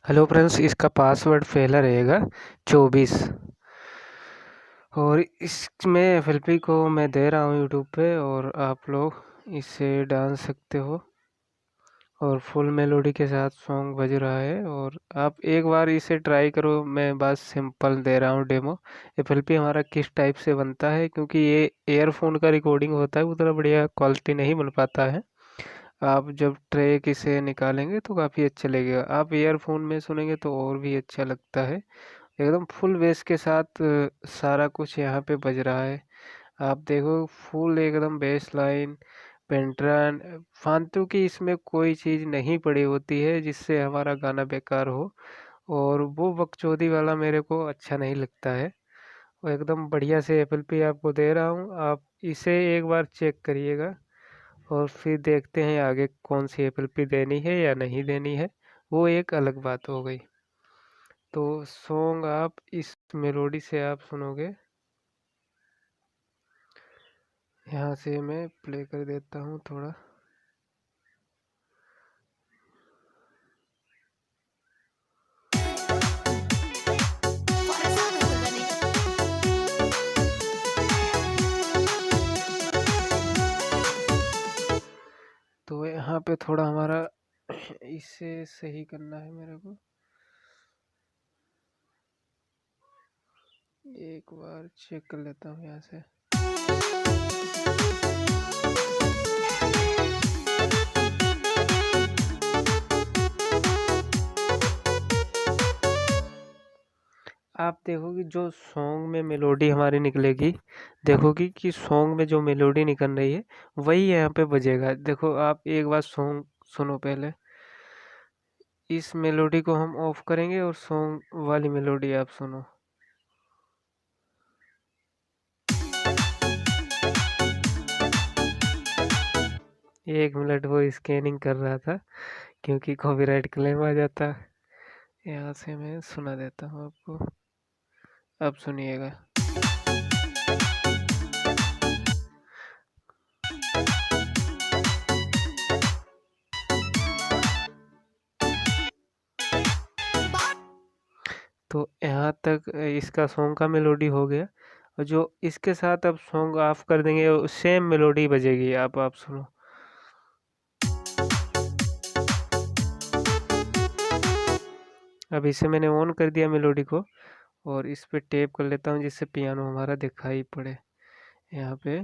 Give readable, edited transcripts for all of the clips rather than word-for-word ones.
Hello friends, इसका password पहला रहेगा 24 और इसमें एफएलपी को मैं दे रहा हूँ यूट्यूब पे और आप लोग इसे डाल सकते हो और फुल मेलोडी के साथ सॉन्ग बज रहा है और आप एक बार इसे ट्राई करो। मैं बस सिंपल दे रहा हूँ डेमो। एफएलपी हमारा किस टाइप से बनता है, क्योंकि ये ईयरफोन का रिकॉर्डिंग होता है, उतना बढ़िया क्वालिटी नहीं बन पाता है। आप जब ट्रैक इसे निकालेंगे तो काफ़ी अच्छा लगेगा। आप ईयरफोन में सुनेंगे तो और भी अच्छा लगता है। एकदम फुल बेस के साथ सारा कुछ यहाँ पे बज रहा है। आप देखो फुल एकदम बेस लाइन पेंट्रन फालतू की इसमें कोई चीज़ नहीं पड़ी होती है जिससे हमारा गाना बेकार हो, और वो बकचोदी वाला मेरे को अच्छा नहीं लगता है। वो एकदम बढ़िया से एफएलपी आपको दे रहा हूँ, आप इसे एक बार चेक करिएगा और फिर देखते हैं आगे कौन सी एफएलपी देनी है या नहीं देनी है, वो एक अलग बात हो गई। तो सॉन्ग आप इस मेलोडी से आप सुनोगे। यहाँ से मैं प्ले कर देता हूँ थोड़ा। तो यहाँ पे थोड़ा हमारा इसे सही करना है मेरे को। एक बार चेक कर लेता हूँ यहाँ से। आप देखोगे जो सॉन्ग में मेलोडी हमारी निकलेगी, देखोगी कि सॉन्ग में जो मेलोडी निकल रही है वही यहाँ पे बजेगा। देखो आप एक बार सॉन्ग सुनो पहले। इस मेलोडी को हम ऑफ करेंगे और सॉन्ग वाली मेलोडी आप सुनो। एक मिनट वो स्कैनिंग कर रहा था क्योंकि कॉपीराइट क्लेम आ जाता। यहाँ से मैं सुना देता हूँ आपको, अब सुनिएगा। तो यहाँ तक इसका सॉन्ग का मेलोडी हो गया, और जो इसके साथ अब सॉन्ग ऑफ कर देंगे सेम मेलोडी बजेगी। आप सुनो। अब इसे मैंने ऑन कर दिया मेलोडी को और इस पे टेप कर लेता हूँ जिससे पियानो हमारा दिखाई पड़े यहाँ पे।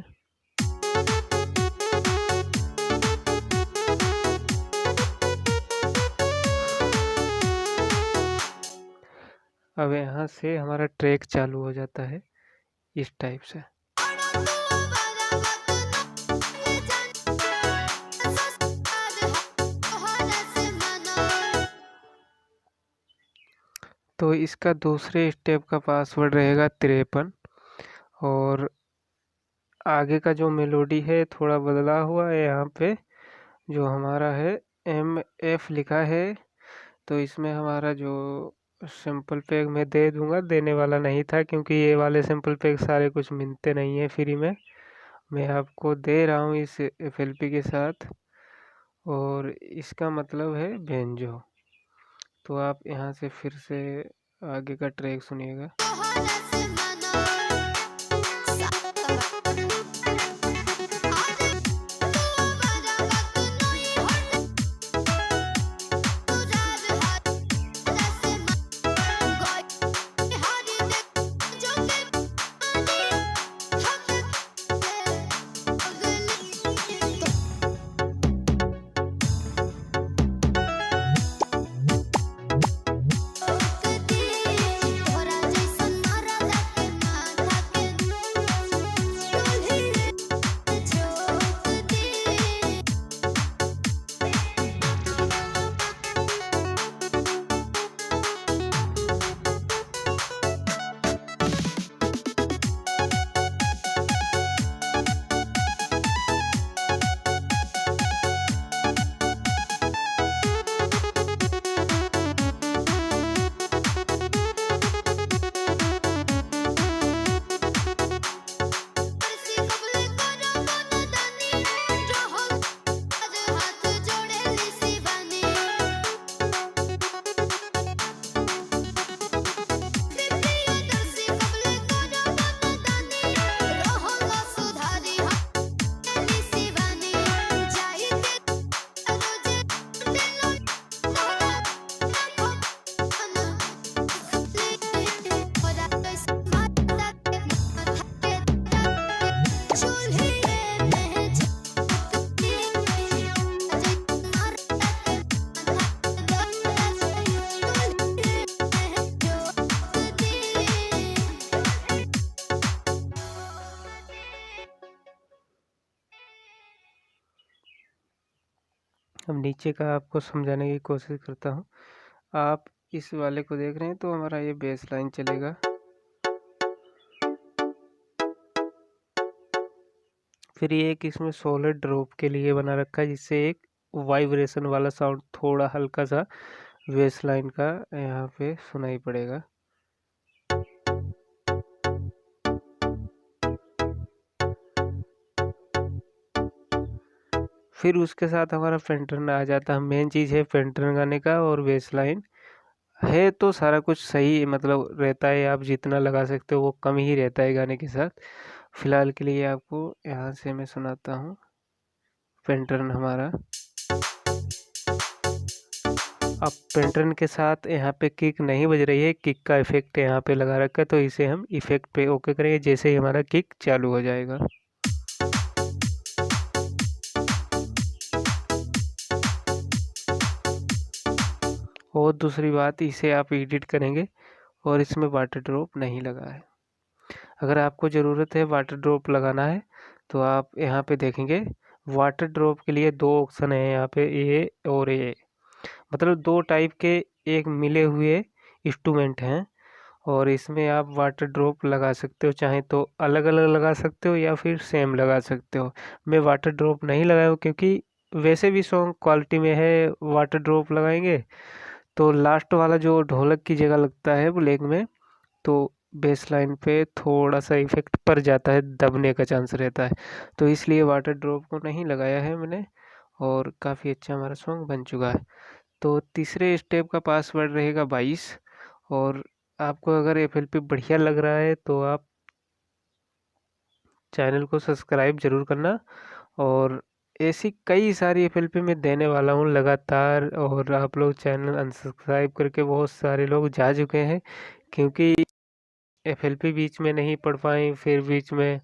अब यहाँ से हमारा ट्रैक चालू हो जाता है इस टाइप से। तो इसका दूसरे स्टेप का पासवर्ड रहेगा 53 और आगे का जो मेलोडी है थोड़ा बदला हुआ है। यहाँ पे जो हमारा है MF लिखा है, तो इसमें हमारा जो सिंपल पैक मैं दे दूंगा, देने वाला नहीं था क्योंकि ये वाले सिंपल पैक सारे कुछ मिलते नहीं है फ्री में। मैं आपको दे रहा हूँ इस एफएलपी के साथ और इसका मतलब है बेंजो। तो आप यहाँ से फिर से आगे का ट्रैक सुनिएगा। अब नीचे का आपको समझाने की कोशिश करता हूँ। आप इस वाले को देख रहे हैं तो हमारा ये बेस लाइन चलेगा। फिर ये एक इसमें सॉलिड ड्रॉप के लिए बना रखा है, जिससे एक वाइब्रेशन वाला साउंड थोड़ा हल्का सा बेस लाइन का यहाँ पे सुनाई पड़ेगा। फिर उसके साथ हमारा फेंटर्न आ जाता है। मेन चीज़ है फेंटर्न गाने का और बेस लाइन है तो सारा कुछ सही मतलब रहता है। आप जितना लगा सकते हो वो कम ही रहता है गाने के साथ। फिलहाल के लिए आपको यहाँ से मैं सुनाता हूँ पेंटर्न हमारा। अब पेंटर्न के साथ यहाँ पे किक नहीं बज रही है, किक का इफेक्ट यहाँ पे लगा रखा है, तो इसे हम इफेक्ट पे ओके करेंगे जैसे ही हमारा किक चालू हो जाएगा। और दूसरी बात, इसे आप एडिट करेंगे और इसमें वाटर ड्रॉप नहीं लगा है। अगर आपको ज़रूरत है वाटर ड्रॉप लगाना है तो आप यहाँ पे देखेंगे वाटर ड्रॉप के लिए दो ऑप्शन है यहाँ पे, ए और ए, मतलब दो टाइप के एक मिले हुए इंस्ट्रूमेंट हैं और इसमें आप वाटर ड्रॉप लगा सकते हो, चाहे तो अलग अलग लगा सकते हो या फिर सेम लगा सकते हो। मैं वाटर ड्रॉप नहीं लगाया हूँ क्योंकि वैसे भी सॉन्ग क्वालिटी में है, वाटर ड्रॉप लगाएंगे तो लास्ट वाला जो ढोलक की जगह लगता है ब्लैक में, तो बेस लाइन पे थोड़ा सा इफेक्ट पड़ जाता है, दबने का चांस रहता है, तो इसलिए वाटर ड्रॉप को नहीं लगाया है मैंने। और काफ़ी अच्छा हमारा सॉन्ग बन चुका है। तो तीसरे स्टेप का पासवर्ड रहेगा 22। और आपको अगर एफएलपी बढ़िया लग रहा है तो आप चैनल को सब्सक्राइब जरूर करना। और ऐसी कई सारी एफएलपी मैं देने वाला हूँ लगातार, और आप लोग चैनल अनसब्सक्राइब करके बहुत सारे लोग जा चुके हैं क्योंकि एफएलपी बीच में नहीं पढ़ पाए, फिर बीच में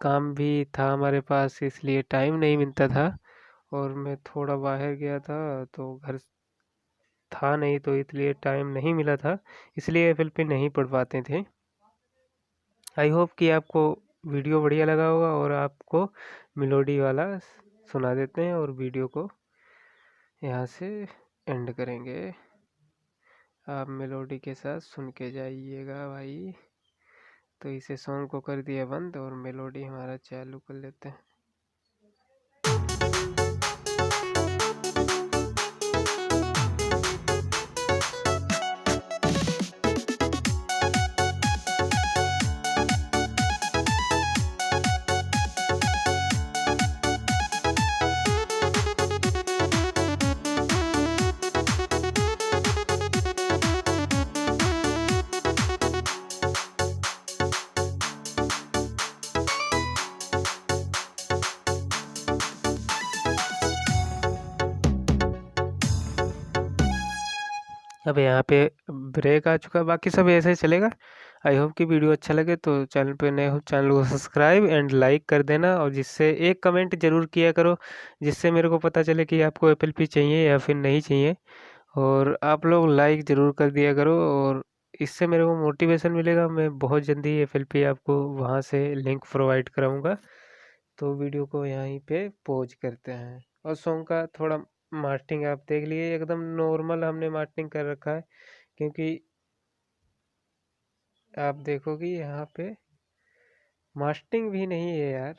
काम भी था हमारे पास इसलिए टाइम नहीं मिलता था, और मैं थोड़ा बाहर गया था तो घर था नहीं तो इसलिए टाइम नहीं मिला था, इसलिए एफएलपी नहीं पढ़ पाते थे। आई होप कि आपको वीडियो बढ़िया लगा होगा, और आपको मेलोडी वाला सुना देते हैं और वीडियो को यहाँ से एंड करेंगे। आप मेलोडी के साथ सुन के जाइएगा भाई। तो इसे सॉन्ग को कर दिया बंद और मेलोडी हमारा चालू कर लेते हैं। अब यहाँ पे ब्रेक आ चुका है, बाकी सब ऐसे ही चलेगा। आई होप कि वीडियो अच्छा लगे तो चैनल पे नए हो चैनल को सब्सक्राइब एंड लाइक कर देना, और जिससे एक कमेंट जरूर किया करो जिससे मेरे को पता चले कि आपको एफएलपी चाहिए या फिर नहीं चाहिए। और आप लोग लाइक ज़रूर कर दिया करो, और इससे मेरे को मोटिवेशन मिलेगा। मैं बहुत जल्दी एफएलपी आपको वहाँ से लिंक प्रोवाइड कराऊंगा। तो वीडियो को यहीं पे पॉज करते हैं। और सॉन्ग का थोड़ा मास्टरिंग आप देख लिए, एकदम नॉर्मल हमने मास्टरिंग कर रखा है क्योंकि आप देखोगे यहाँ पे मास्टरिंग भी नहीं है यार।